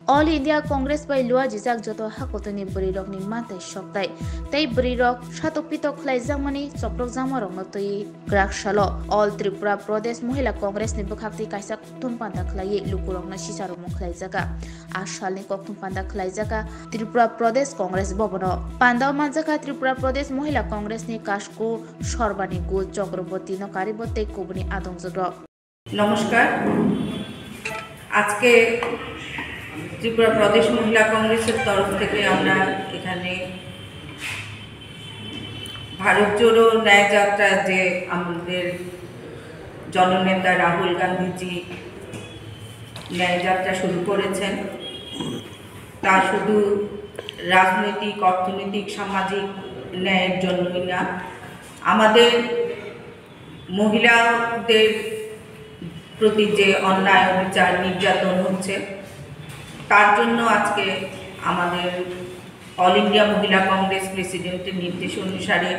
All India Congress by Lua Jizak Joto Hakotoni Burirok ni Mate Shoktai. Tei Burirok Shatopitok Klaizamani Soprok Zamarok Notoi Grak Shalo. All Tripura Pradesh Mohila Congress ni Bukhakti Kaisak Tumpanda Klaye Lukurok na Shisaro Mokhlaizaka. Ashal ni Kok Tumpanda Klaizaka Tripura Pradesh Congress Bobono. Pandao Manjaka Tripura Pradesh Mohila Congress ni Kashku Shorbani Gul Chakraborty no Karibote Kubuni Adong Jodro. নমস্কার। আজকে ত্রিপুরা প্রদেশ মহিলা কংগ্রেসের তরফ থেকে আমরা এখানে ভারত জোড়ো ন্যায় যাত্রা যে আমাদের জননেতা রাহুল গান্ধীজি ন্যায় যাত্রা শুরু করেছেন, তা শুধু রাজনৈতিক, অর্থনৈতিক, সামাজিক ন্যায়ের জন্যই না, আমাদের মহিলাদের প্রতি যে অন্যায়, অবিচার, নির্যাতন হচ্ছে তার জন্য আজকে আমাদের অল ইন্ডিয়া মহিলা কংগ্রেস প্রেসিডেন্টের নির্দেশ অনুসারে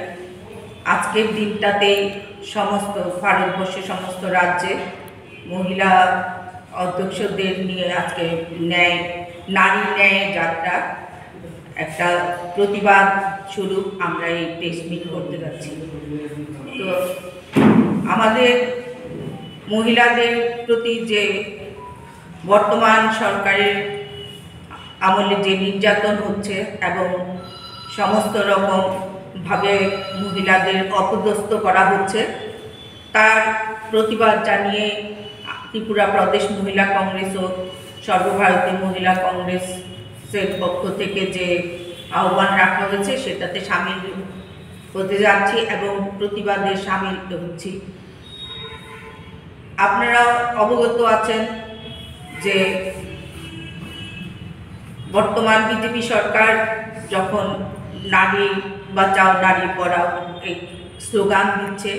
আজকের দিনটাতেই সমস্ত ভারতবর্ষের সমস্ত রাজ্যে মহিলা অধ্যক্ষদের নিয়ে আজকে নারী ন্যায় যাত্রা একটা প্রতিবাদ স্বরূপ আমরা এই প্রেস মিট করতে যাচ্ছি। তো আমাদের মহিলাদের প্রতি যে বর্তমান সরকারের আমলে যে নির্যাতন হচ্ছে এবং সমস্ত রকমভাবে মহিলাদের অপদস্থ করা হচ্ছে, তার প্রতিবাদ জানিয়ে ত্রিপুরা প্রদেশ মহিলা কংগ্রেস ও সর্বভারতীয় মহিলা কংগ্রেসের পক্ষ থেকে যে আহ্বান রাখা হয়েছে সেটাতে সামিল হতে যাচ্ছি এবং প্রতিবাদে সামিল হচ্ছি। আপনারা অবগত আছেন যে বর্তমান বিজেপি সরকার যখন নারী বাঁচাও নারী পড়াও এই স্লোগান দিচ্ছে,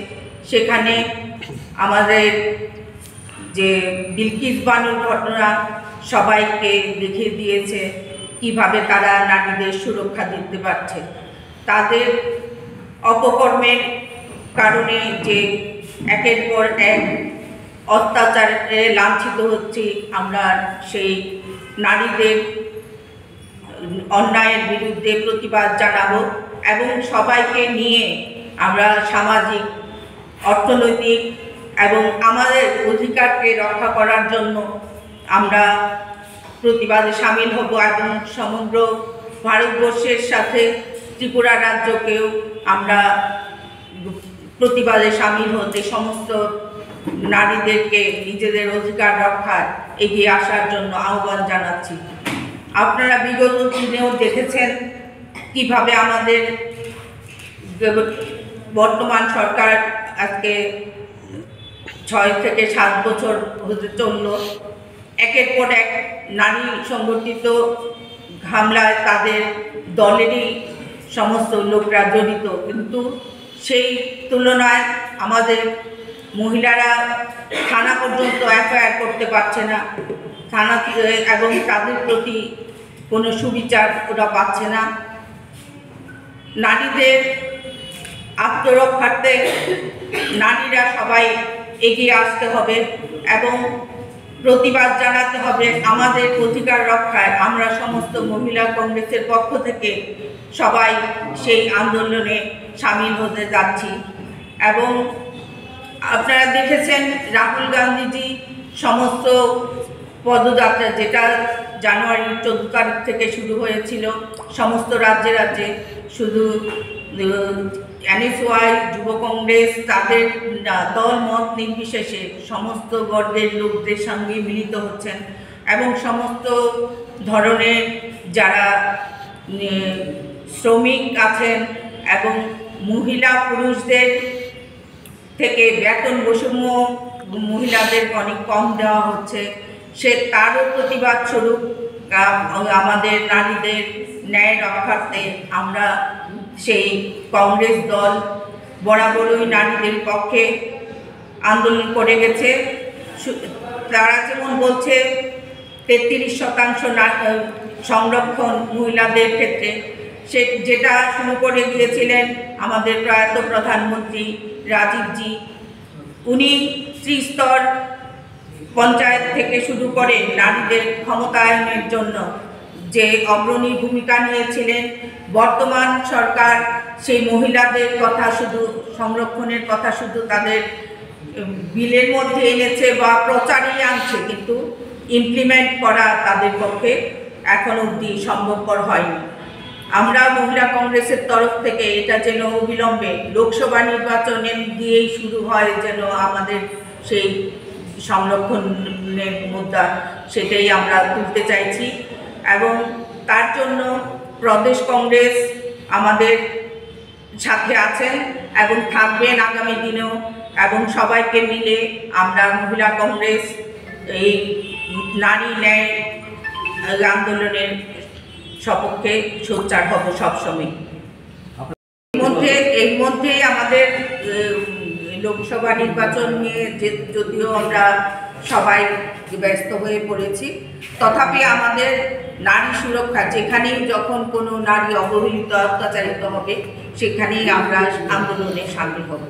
সেখানে আমাদের যে বিলকিস বানুর ঘটনা সবাইকে দেখিয়ে দিয়েছে কিভাবে তারা নারীদের সুরক্ষা দিতে পারছে। তাদের অপকর্মের কারণে যে একের পর এক অত্যাচারে লাঞ্ছিত হচ্ছে, আমরা সেই নারীদের অন্যায়ের বিরুদ্ধে প্রতিবাদ জানাবো এবং সবাইকে নিয়ে আমরা সামাজিক, অর্থনৈতিক এবং আমাদের অধিকারকে রক্ষা করার জন্য আমরা প্রতিবাদে সামিল হব এবং সমগ্র ভারতবর্ষের সাথে ত্রিপুরা রাজ্যকেও আমরা প্রতিবাদে সামিল হতে, সমস্ত নারীদেরকে নিজেদের অধিকার রক্ষায় এগিয়ে আসার জন্য আহ্বান জানাচ্ছি। আপনারা বিগত দিনেও দেখেছেন কিভাবে আমাদের বর্তমান সরকার আজকে 6 থেকে 7 বছর হতে চলল, একের পর এক নারী সংগঠিত হামলায় তাদের দলেরই সমস্ত লোকরা জড়িত, কিন্তু সেই তুলনায় আমাদের মহিলারা থানা পর্যন্ত এফআইআর করতে পারছে না, থানা এবং তাদের প্রতি কোনো সুবিচার ওরা পাচ্ছে না। নারীদের আত্মরক্ষার্থে নারীরা সবাই এগিয়ে আসতে হবে এবং প্রতিবাদ জানাতে হবে আমাদের অধিকার রক্ষায়। আমরা সমস্ত মহিলা কংগ্রেসের পক্ষ থেকে সবাই সেই আন্দোলনে সামিল হতে যাচ্ছি। এবং আপনারা দেখেছেন রাহুল গান্ধীজি সমস্ত পদযাত্রা, যেটা জানুয়ারি 14 তারিখ থেকে শুরু হয়েছিল সমস্ত রাজ্যে রাজ্যে, শুধু NSY, যুব কংগ্রেস, তাদের দল মত নির্বিশেষে সমস্ত বর্গের লোকদের সঙ্গে মিলিত হচ্ছেন এবং সমস্ত ধরনের যারা শ্রমিক আছেন এবং মহিলা পুরুষদের থেকে বেতন বৈষম্য মহিলাদের অনেক কম দেওয়া হচ্ছে, তারও প্রতিবাদ স্বরূপ আমাদের নারীদের ন্যায় রক্ষার্থে আমরা সেই কংগ্রেস দল বরাবরই নারীদের পক্ষে আন্দোলন করে গেছে। তারা যেমন বলছে 33% সংরক্ষণ মহিলাদের ক্ষেত্রে, যেটা শুরু করে দিয়েছিলেন আমাদের প্রয়াত প্রধানমন্ত্রী রাজীবজি। উনি ত্রিস্তর পঞ্চায়েত থেকে শুরু করে নারীদের ক্ষমতায়নের জন্য যে অগ্রণী ভূমিকা নিয়েছিলেন, বর্তমান সরকার সেই মহিলাদের কথা শুধু সংরক্ষণের কথা শুধু তাদের বিলের মধ্যে এনেছে বা প্রচারেই আনছে, কিন্তু ইমপ্লিমেন্ট করা তাদের পক্ষে এখন অবধি সম্ভবপর হয়নি। আমরা মহিলা কংগ্রেসের তরফ থেকে এটা যেন অবিলম্বে লোকসভা নির্বাচনে দিয়েই শুরু হয়, যেন আমাদের সেই সংরক্ষণের মুদ্রা সেটাই আমরা তুলতে চাইছি। এবং তার জন্য প্রদেশ কংগ্রেস আমাদের সাথে আছেন এবং থাকবেন আগামী দিনেও, এবং সবাইকে মিলে আমরা মহিলা কংগ্রেস এই নারী ন্যায় আন্দোলনের সপক্ষে সোচ্চার হব সবসময়। এর মধ্যে আমাদের লোকসভা নির্বাচন নিয়ে যদিও আমরা সবাই ব্যস্ত হয়ে পড়েছি, তথাপি আমাদের নারী সুরক্ষা, যেখানেই যখন কোনো নারী অবহেলিত অত্যাচারিত হবে সেখানেই আমরা আন্দোলনে সামিল হব।